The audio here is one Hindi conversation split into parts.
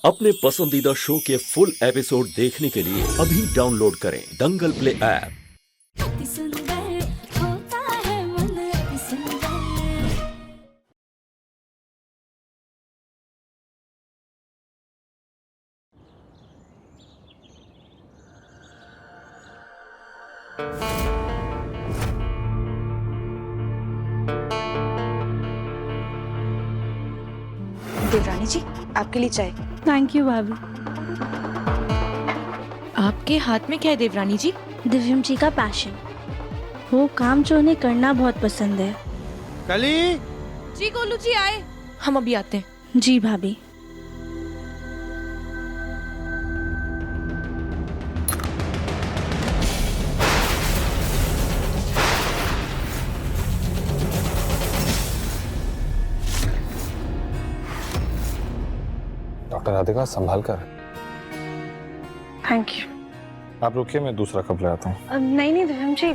अपने पसंदीदा शो के फुल एपिसोड देखने के लिए अभी डाउनलोड करें दंगल प्ले ऐप। अति सुंदर होता है मन अति सुंदर। देवरानी जी, आपके लिए चाय। थैंक यू भाभी। आपके हाथ में क्या है देवरानी जी? दिव्यम जी का पैशन, वो काम जो उन्हें करना बहुत पसंद है। कली जी गोलू जी आए, हम अभी आते हैं। जी भाभी। डॉक्टर राधिका संभाल कर। Thank you. आप रुकिए, मैं दूसरा कप ले आता हूँ। नहीं नहीं दिव्यम जी,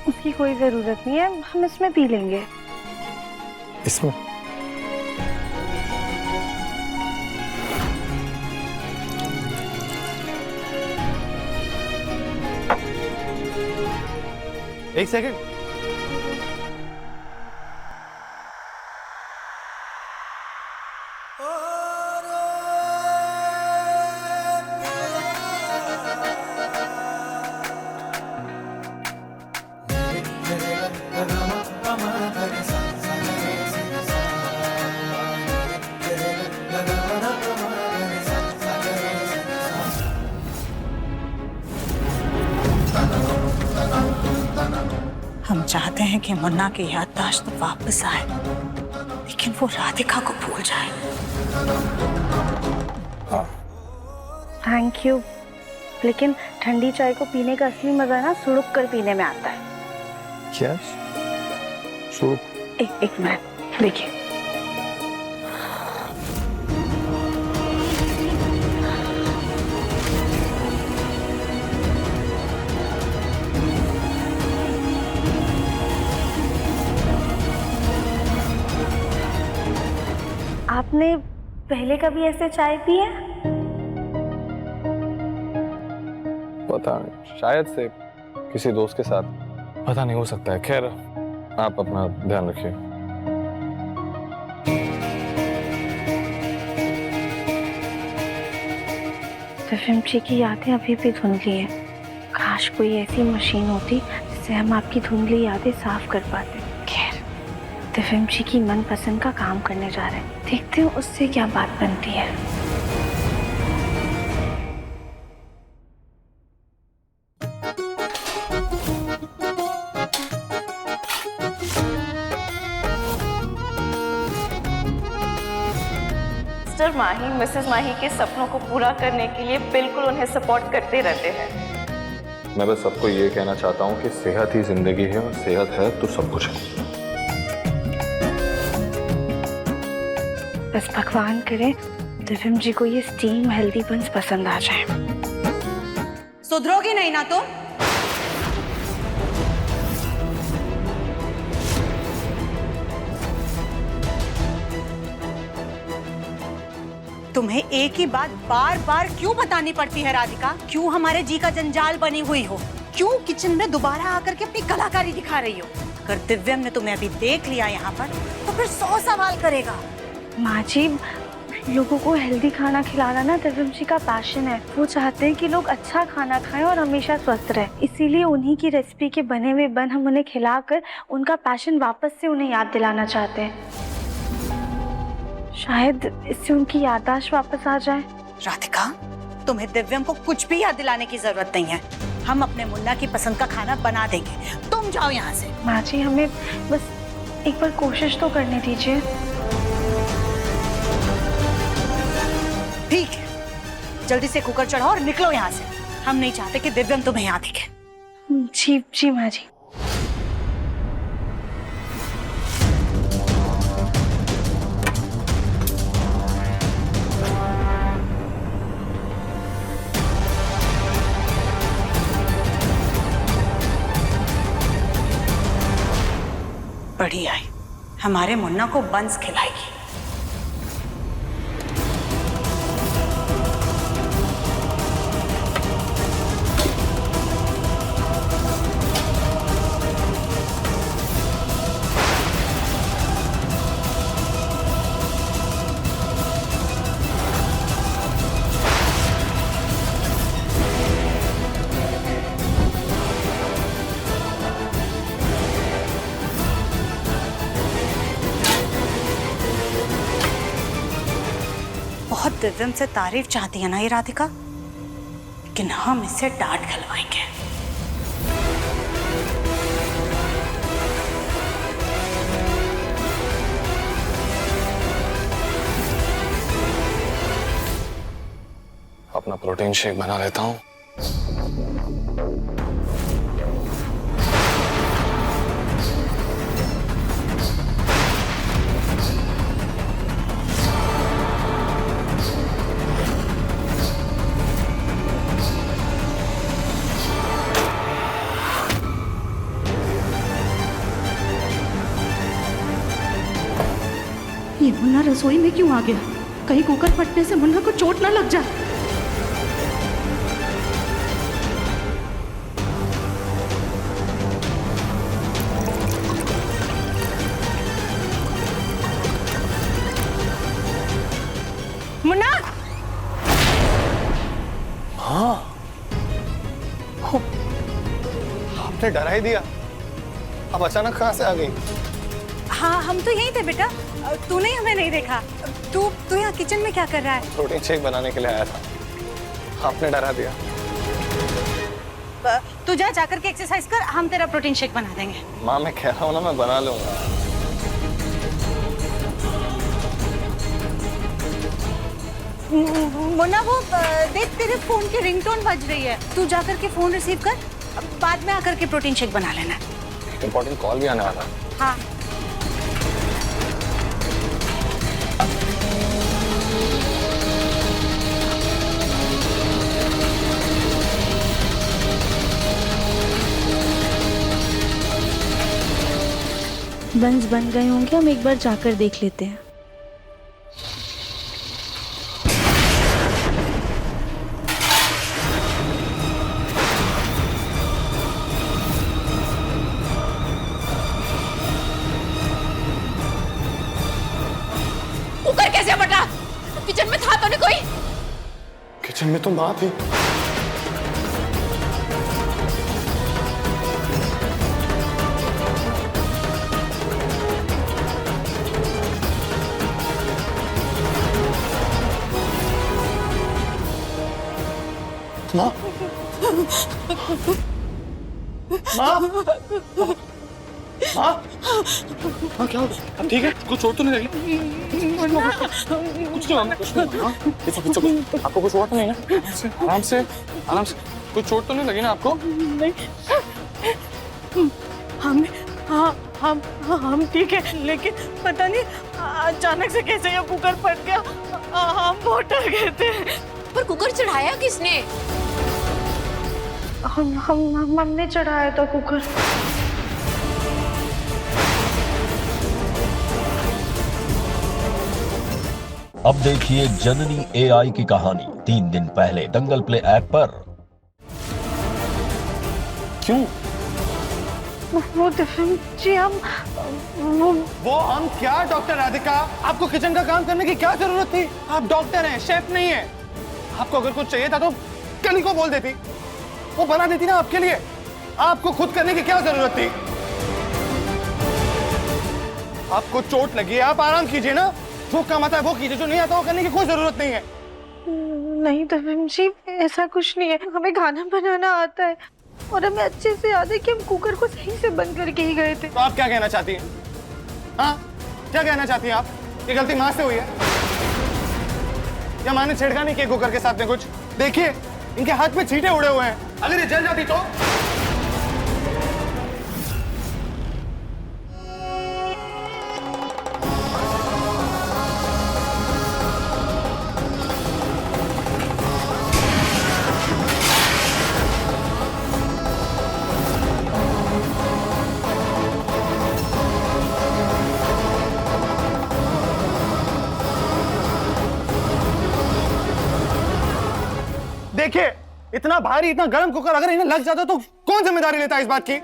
उसकी कोई जरूरत नहीं है, हम इसमें पी लेंगे। इसमें एक सेकंड। हम चाहते हैं कि मुन्ना की याददाश्त वापस आए, लेकिन वो राधिका को भूल जाए। थैंक यू, लेकिन ठंडी चाय को पीने का असली मजा ना सुड़ुक कर पीने में आता है। क्या? एक मिनट देखिए। आपने पहले कभी ऐसे चाय पी है? पता नहीं, शायद से किसी दोस्त के साथ, पता नहीं, हो सकता है। खैर, आप अपना ध्यान रखिए। दिव्यम जी की यादें अभी भी धुंधली हैं। काश कोई ऐसी मशीन होती जिससे हम आपकी धुंधली यादें साफ कर पाते। खैर, दिव्यम जी की मनपसंद का काम करने जा रहे हैं, देखते हैं उससे क्या बात बनती है। मिस्टर माही मिसेस माही के सपनों को पूरा करने के लिए बिल्कुल उन्हें सपोर्ट करते रहते हैं। मैं बस सबको ये कहना चाहता हूँ कि सेहत ही जिंदगी है, और सेहत है तो सब कुछ है। बस भगवान करे दिव्यम जी को ये स्टीम हेल्दी बंस पसंद आ जाए। सुधरोगी नहीं ना तुम? तुम्हें एक ही बात बार बार क्यों बतानी पड़ती है राधिका? क्यों हमारे जी का जंजाल बनी हुई हो? क्यों किचन में दोबारा आकर के अपनी कलाकारी दिखा रही हो? अगर दिव्यम ने तुम्हें अभी देख लिया यहाँ पर, तो फिर 100 सवाल करेगा। माँ जी, लोगों को हेल्दी खाना खिलाना ना दिव्यम जी का पैशन है। वो चाहते हैं कि लोग अच्छा खाना खाएं और हमेशा स्वस्थ रहें। इसीलिए उन्हीं की रेसिपी के बने हुए बन हम उन्हें खिलाकर उनका पैशन वापस से उन्हें याद दिलाना चाहते हैं। शायद इससे उनकी याददाश्त वापस आ जाए। राधिका, तुम्हें दिव्यम को कुछ भी याद दिलाने की जरूरत नहीं है। हम अपने मुन्ना की पसंद का खाना बना देंगे, तुम जाओ यहाँ से। माँ जी, हमें बस एक बार कोशिश तो करने दीजिए। ठीक है, जल्दी से कुकर चढ़ाओ और निकलो यहाँ से। हम नहीं चाहते कि दिव्यम तुम्हें यहाँ दिखे। जी जी माँ जी। बड़ी आई, हमारे मुन्ना को बंस खिलाएगी। दिव्यम से तारीफ चाहती है ना ये राधिका, लेकिन हम इससे डांट खिलवाएंगे। अपना प्रोटीन शेक बना लेता हूँ। ये मुन्ना रसोई में क्यों आ गया? कहीं कुकर फटने से मुन्ना को चोट ना लग जाए। मुन्ना! हाँ, आपने डरा ही दिया। अब अचानक कहाँ से आ गई? हाँ, हम तो यहीं थे बेटा। तूने हमें नहीं देखा। तू यहाँ किचन में क्या कर रहा है? प्रोटीन शेक बनाने के लिए आया था, आपने डरा दिया। तू जाकर के एक्सरसाइज कर, हम तेरा प्रोटीन शेक बना देंगे। माँ, मैं कह रहा हूँ ना, मैं बना लूंगा। मुन्ना, वो देख तेरे फोन की रिंगटोन बज रही है। तू जाकर के फोन रिसीव कर, बाद में आकर के प्रोटीन शेक बना लेना। इम्पोर्टेंट कॉल भी आने वाला। हाँ। बंस बन गए होंगे, हम एक बार जाकर देख लेते हैं। कुकर कैसे फटा? किचन में था तो नहीं कोई? किचन में तो माँ थी। माँ, माँ, माँ, क्या हो गया? अब ठीक है? कुछ चोट तो नहीं लगी? कुछ नहीं हुआ, कुछ नहीं हुआ। आपको कुछ हुआ तो नहीं ना? आराम से, आराम से। कुछ चोट तो नहीं लगी ना आपको? नहीं, हम ठीक है, लेकिन पता नहीं अचानक से कैसे ये कुकर फट गया। हम बहुत डर गए थे। पर कुकर चढ़ाया किसने? हमने चढ़ाया था कुकर। अब देखिए जननी एआई की कहानी 3 दिन पहले दंगल प्ले ऐप पर। क्यों? वो दिव्यम जी, वो हम क्या डॉक्टर राधिका? आपको किचन का काम करने की क्या जरूरत थी? आप डॉक्टर हैं, शेफ नहीं है। आपको अगर कुछ चाहिए था तो कली को बोल देती, वो बना देती ना आपके लिए। आपको खुद करने की क्या जरूरत थी? आपको चोट लगी है, आप आराम कीजिए ना। जो काम आता है वो कीजिए, जो नहीं आता वो करने की कोई जरूरत नहीं है। नहीं दिव्यम जी, ऐसा कुछ नहीं है। हमें खाना बनाना आता है और हमें अच्छे से याद है कि हम कुकर को सही से बंद करके ही गए थे। तो आप क्या कहना चाहती हैं? हाँ, क्या कहना चाहती हैं आप? ये गलती माँ से हुई है या माँ ने छेड़खानी की कुकर के साथ में? कुछ देखिए, इनके हाथ में छींटे उड़े हुए हैं। अगर ये जल जाती तो? देखिए, इतना भारी, इतना गर्म कुकर अगर इन्हें लग जाता तो कौन जिम्मेदारी लेता है इस बात की?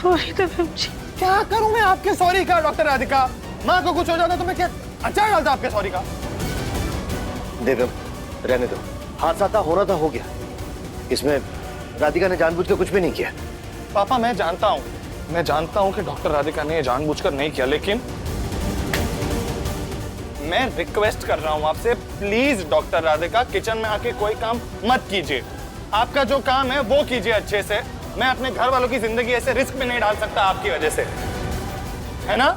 सॉरी दिव्यम जी। क्या करूं मैं आपके सॉरी का डॉक्टर राधिका? माँ को कुछ हो जाता तो मैं क्या अचार डालता आपके सॉरी का? दिव्यम, रहने दो। हादसा था, होना था, हो गया। इसमें राधिका ने जानबूझ के कुछ भी नहीं किया। पापा, मैं जानता हूँ कि डॉक्टर राधिका ने ये जानबूझकर नहीं किया, लेकिन मैं रिक्वेस्ट कर रहा हूँ आपसे, प्लीज डॉक्टर राधिका किचन में आके कोई काम मत कीजिए। आपका जो काम है वो कीजिए अच्छे से। मैं अपने घर वालों की जिंदगी ऐसे रिस्क में नहीं डाल सकता आपकी वजह से, है ना?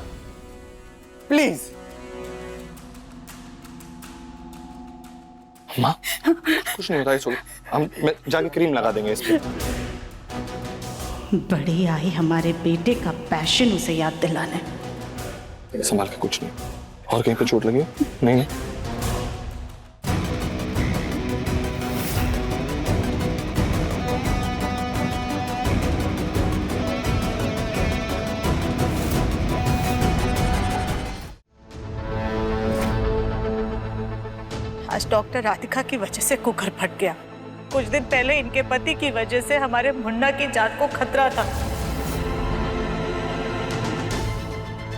प्लीज। माँ कुछ नहीं होता है, हम जाके क्रीम लगा देंगे इस पे। बड़ी आई हमारे बेटे का पैशन उसे याद दिलाने। संभाल के, कुछ नहीं। और कहीं पे चोट लगी? नहीं नहीं। आज डॉक्टर राधिका की वजह से कुकर फट गया। कुछ दिन पहले इनके पति की वजह से हमारे मुन्ना की जान को खतरा था।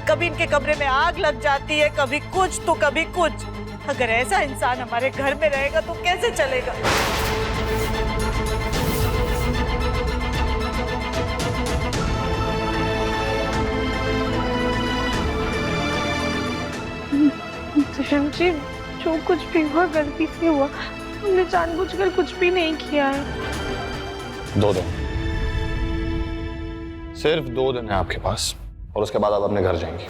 कभी इनके कमरे में आग लग जाती है, कभी कुछ तो कभी कुछ। अगर ऐसा इंसान हमारे घर में रहेगा तो कैसे चलेगा? दिव्यम जी, जो कुछ भी हुआ गलती से हुआ, हमने जानबूझकर कुछ भी नहीं किया है। 2 दिन, सिर्फ 2 दिन है आपके पास, और उसके बाद आप अपने घर जाएंगी।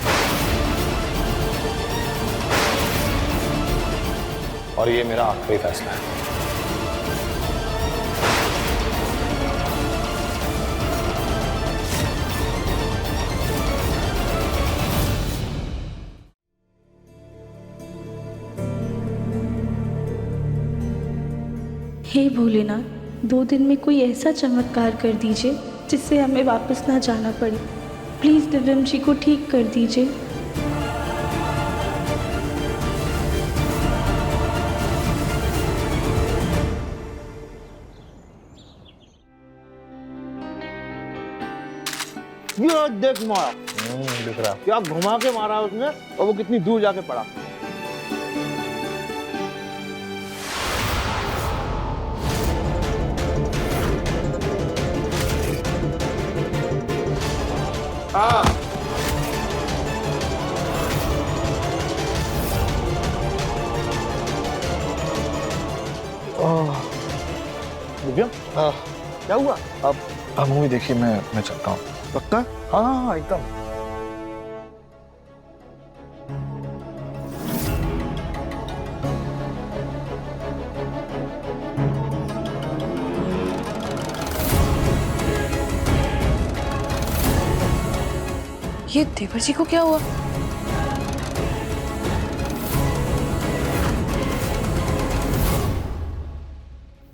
और ये मेरा आखिरी फैसला है। हे भोलेनाथ, 2 दिन में कोई ऐसा चमत्कार कर दीजिए जिससे हमें वापस ना जाना पड़े। प्लीज़ दिव्यम जी को ठीक कर दीजिए। ये देख मारा, दिख रहा। क्या घुमा के मारा उसने, और वो कितनी दूर जाके पड़ा। दिव्यम, क्या हुआ? अब मूवी देखिए, मैं चलता हूँ। पक्का? हाँ एकदम। ये देवर जी को क्या हुआ?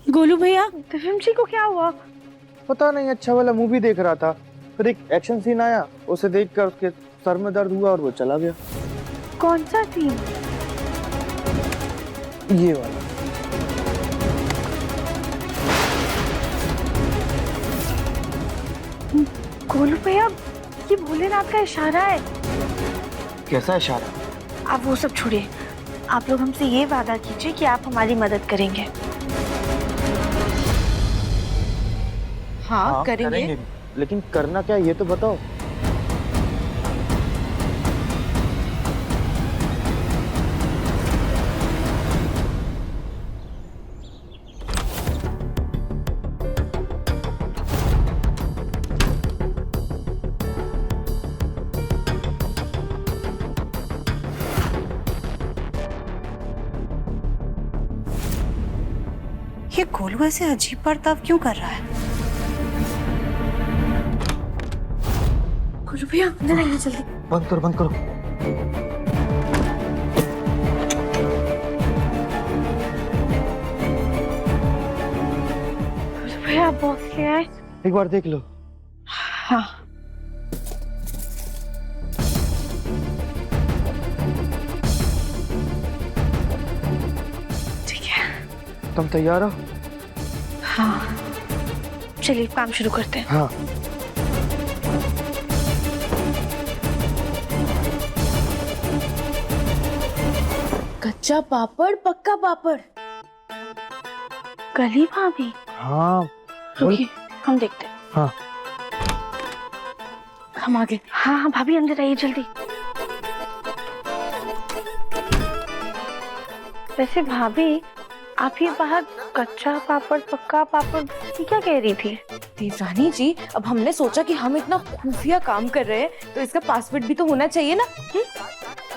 गोलू भैया, दिव्यम जी को क्या हुआ? पता नहीं, अच्छा वाला मूवी देख रहा था, फिर एक एक्शन सीन आया, उसे देखकर उसके सर में दर्द हुआ और वो चला गया। कौन सा सीन? ये वाला। गोलू भैया, ये भोलेनाथ का इशारा है। कैसा इशारा? आप वो सब छोड़िए, आप लोग हमसे ये वादा कीजिए कि आप हमारी मदद करेंगे। हाँ, करेंगे। लेकिन करना क्या ये तो बताओ। ये गोलू ऐसे अजीब बर्ताव क्यों कर रहा है? गोलू भैया, अंदर आइए जल्दी। बंद करो, बंद करो। गोलू भैया, आप बॉक्स ले आए? एक बार देख लो। हाँ। ठीक है। तुम तैयार हो? हाँ, चलिए काम शुरू करते हैं। हाँ। कच्चा पापड़ पक्का पापड़। गली भाभी? हाँ। रुकिए, हम देखते हैं। हाँ। हम आगे। हाँ हाँ भाभी, अंदर आइए जल्दी। वैसे भाभी, आप ये बाहर कच्चा पापड़ पक्का पापड़ ये क्या कह रही थी? देवरानी जी, अब हमने सोचा कि हम इतना खुफिया काम कर रहे हैं तो इसका पासवर्ड भी तो होना चाहिए ना।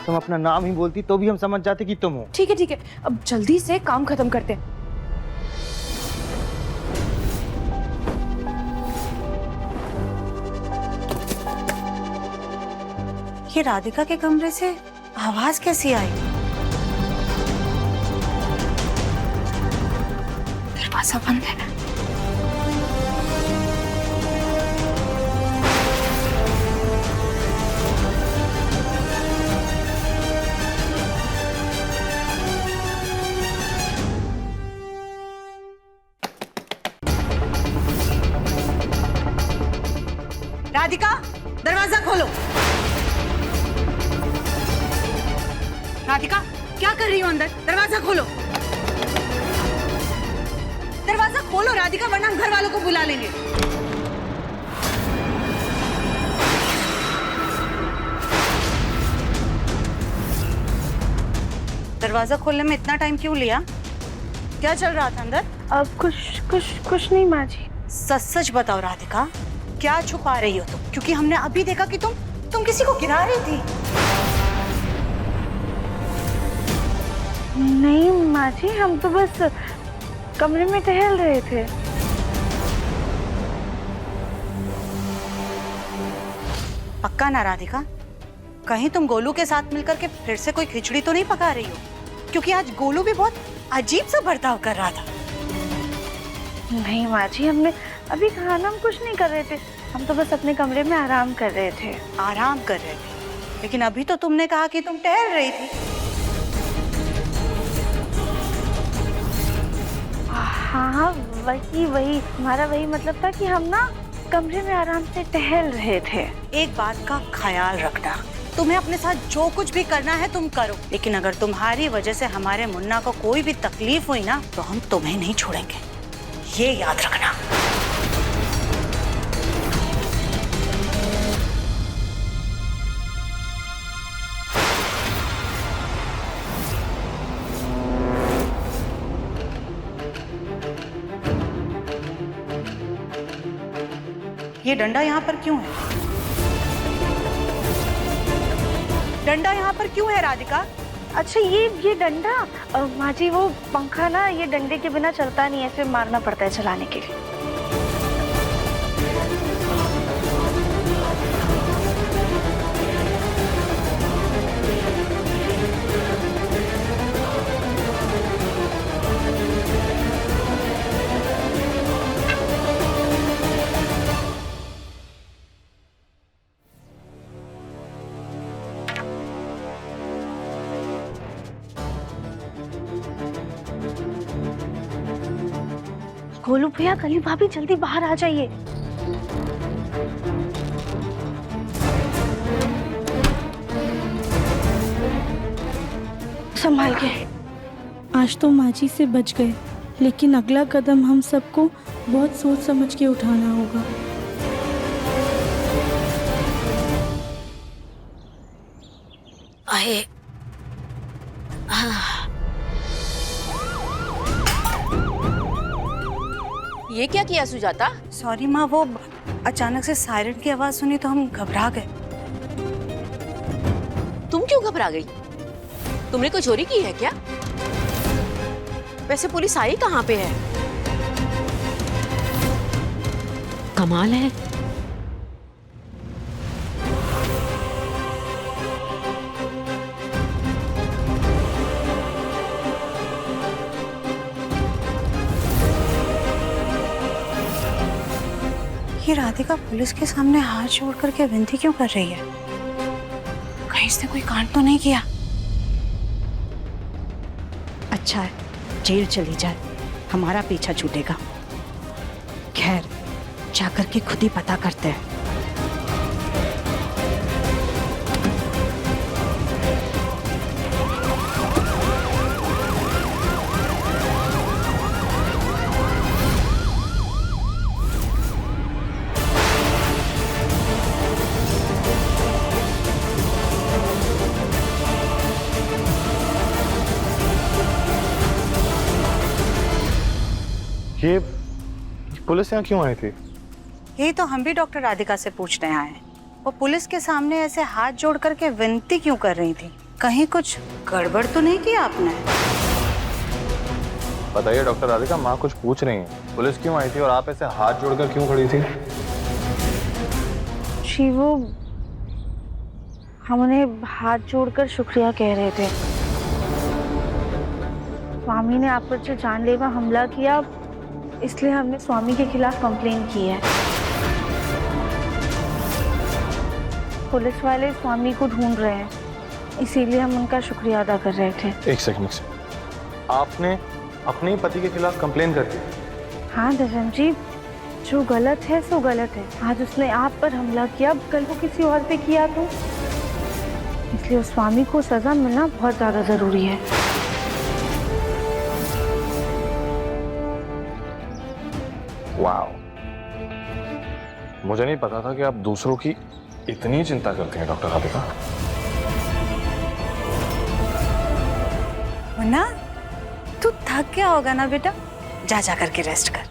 तुम अपना नाम ही बोलती तो भी हम समझ जाते कि तुम हो। ठीक है, अब जल्दी से काम खत्म करते हैं। ये राधिका के कमरे से आवाज कैसी आई? दरवाजा बंद है। राधिका, दरवाजा खोलो। राधिका, क्या कर रही हो अंदर? दरवाजा खोलो। दरवाजा खोलो राधिका, वरना हम घर वालों को बुला लेंगे। दरवाजा खोलने में इतना टाइम क्यों लिया? क्या चल रहा था अंदर? अब कुछ नहीं माँ जी। सच सच बताओ राधिका, क्या छुपा रही हो तुम? क्योंकि हमने अभी देखा कि तुम किसी को गिरा रही थी। नहीं माँ जी, हम तो बस कमरे में टहल रहे थे। पक्का ना राधिका? कहीं तुम गोलू के साथ मिलकर के फिर से कोई खिचड़ी तो नहीं पका रही हो? क्योंकि आज गोलू भी बहुत अजीब सा बर्ताव कर रहा था। नहीं माँ जी, हमने अभी खाना हम कुछ नहीं कर रहे थे। हम तो बस अपने कमरे में आराम कर रहे थे। आराम कर रहे थे? लेकिन अभी तो तुमने कहा कि तुम टहल रही थी। हाँ, वही हमारा वही मतलब था कि हम ना कमरे में आराम से टहल रहे थे। एक बात का ख्याल रखना, तुम्हें अपने साथ जो कुछ भी करना है तुम करो, लेकिन अगर तुम्हारी वजह से हमारे मुन्ना को कोई भी तकलीफ हुई ना तो हम तुम्हें नहीं छोड़ेंगे, ये याद रखना। ये डंडा यहाँ पर क्यों है? डंडा यहाँ पर क्यों है राधिका? अच्छा, ये डंडा माँ जी, वो पंखा ना ये डंडे के बिना चलता नहीं है, ऐसे मारना पड़ता है चलाने के लिए। गोलू भैया, कली भाभी, जल्दी बाहर आ जाइए। संभाल के। आज तो माँ जी से बच गए, लेकिन अगला कदम हम सबको बहुत सोच समझ के उठाना होगा। आए। ये क्या किया सुजाता? सॉरी माँ, वो अचानक से सायरन की आवाज सुनी तो हम घबरा गए। तुम क्यों घबरा गई? तुमने कोई चोरी की है क्या? वैसे पुलिस आई कहाँ पे है? कमाल है। ये राधिका पुलिस के सामने हाथ जोड़ करके विनती क्यों कर रही है? कहीं इसने कोई कांड तो नहीं किया? अच्छा है, जेल चली जाए, हमारा पीछा छूटेगा। खैर, जाकर के खुद ही पता करते हैं। ये पुलिस यहाँ क्यों आई थी? यही तो हम भी डॉक्टर राधिका से पूछने आए हैं। वो पुलिस के सामने ऐसे हाथ जोड़ करके विनती क्यों कर रही थी? कहीं कुछ गड़बड़ तो नहीं किया आपने? बताइए डॉक्टर राधिका, माँ कुछ पूछ रही हैं। पुलिस क्यों आई थी और आप ऐसे हाथ जोड़कर क्यों खड़ी थी? शिवू, हम उन्हें हाथ जोड़कर शुक्रिया कह रहे थे। स्वामी ने आप पर जो जानलेवा हमला किया, इसलिए हमने स्वामी के खिलाफ कंप्लेन की है। पुलिस वाले स्वामी को ढूंढ रहे हैं, इसीलिए हम उनका शुक्रिया अदा कर रहे थे। एक सेकंड, आपने अपने पति के खिलाफ कंप्लेन कर दी? हाँ दिव्यम जी, जो गलत है सो गलत है। आज उसने आप पर हमला किया, कल को किसी और पे किया तो, इसलिए उस स्वामी को सजा मिलना बहुत ज्यादा जरूरी है। वाओ, मुझे नहीं पता था कि आप दूसरों की इतनी चिंता करते हैं डॉक्टर राधिका। मुन्ना, तू थक गया होगा ना बेटा, जा करके रेस्ट कर।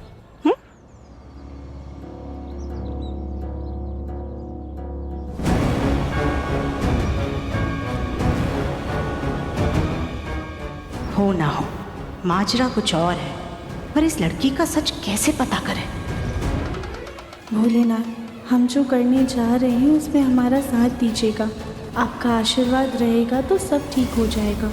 हो ना हो, माजरा कुछ और है, पर इस लड़की का सच कैसे पता करें? भोलेनाथ, हम जो करने जा रहे हैं उसमें हमारा साथ दीजिएगा। आपका आशीर्वाद रहेगा तो सब ठीक हो जाएगा।